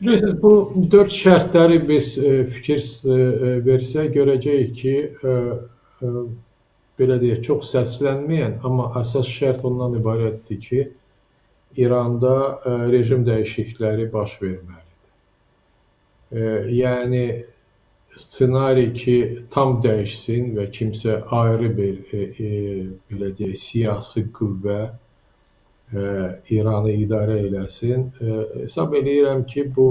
Bilirsiniz, bu dörd şərtləri biz fikir versək, görəcəyik ki, e, belə deyək, çox səslənməyən, amma əsas şərt ondan ibarətdir ki, İranda rejim dəyişiklikləri baş verməlidir. Yəni ssenari ki, tam dəyişsin və kimsə ayrı bir belə deyək, siyasi qüvvə İranı idarə eləsin. Hesab edirəm ki, bu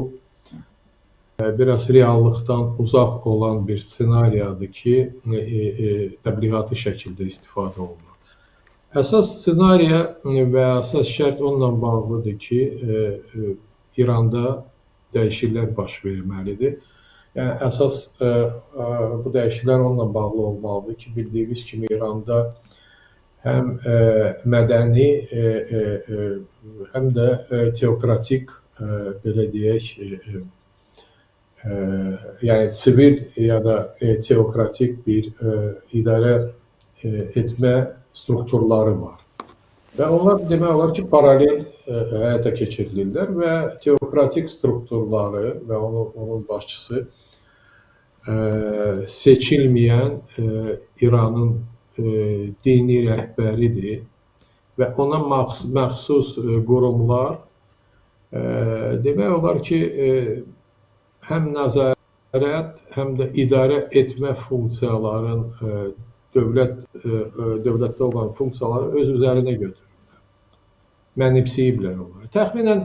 biraz reallıqdan uzaq olan bir ssenariyadır ki, təbliğatı şəkildə istifadə olunur. Əsas ssenariya və əsas şərt onunla bağlıdır ki, İranda dəyişikliklər baş verməlidir. Yəni əsas bu dəyişikliklər onunla bağlı olmalıdır ki, bildiyiniz kimi İranda həm mədəni, həm də teokratik, belə deyək, yəni sivil ya da teokratik bir idarə etmə strukturları var. Və onlar demək olar ki, paralel həyata keçirilirlər və teokratik strukturları və onun başçısı seçilməyən İranın dini rəhbəridir və ona məxsus qurumlar demək olar ki, həm nəzarət, həm də idarə etmə funksiyaların dövlətdə olan funksiyaları öz üzərinə götürürlər. Mənimsəyiblər onları. Təxminən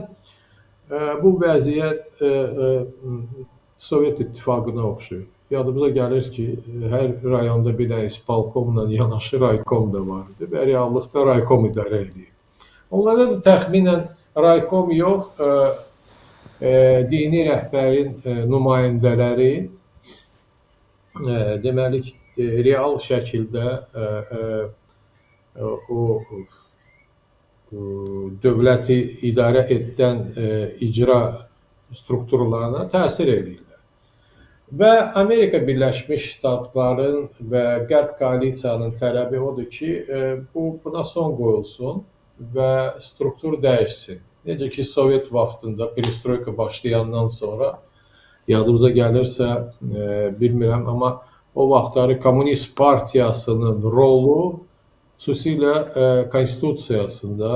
bu vəziyyət Sovet İttifaqına oxşuyur. Yadımıza gəlir ki, hər rayonda bir dənə isparkomla yanaşı raykom da var idi və reallıqda raykom idarə edir. Onlarda da təxminən raykom yox, dini rəhbərin nümayəndələri deməli real şəkildə o dövləti idarə edən icra strukturlarına təsir edirlər. Və Amerika Birləşmiş Ştatların və Qərb koalisiyanın tələbi odur ki, buna son qoyulsun və struktur dəyişsin. Necə ki, Sovet vaxtında perestroika başlayandan sonra, yadımıza gəlirsə, bilmirəm, amma o vaxtları Komünist Partiyasının rolu xüsusilə konstitusiyasında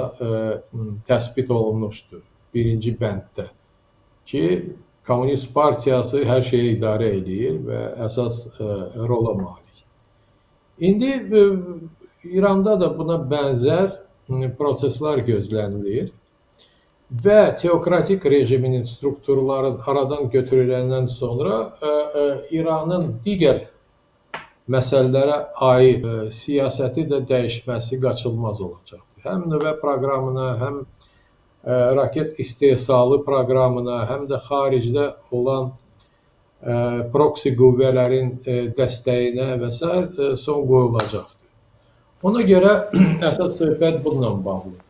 təsbit olunmuşdur, birinci bənddə ki, Komünist Partiyası hər şeyi idarə edir və əsas rola malikdir. İndi İranda da buna bənzər proseslər gözlənilir və teokratik rejiminin strukturları aradan götürüləndən sonra İranın digər məsələlərə aid siyasəti də dəyişməsi qaçılmaz olacaqdır. Həm nüvə proqramına, həm raket istehsalı proqramına, həm də xaricdə olan proksi qüvvələrin dəstəyinə və s. son qoyulacaqdır. Ona görə əsas söhbət bununla bağlıdır.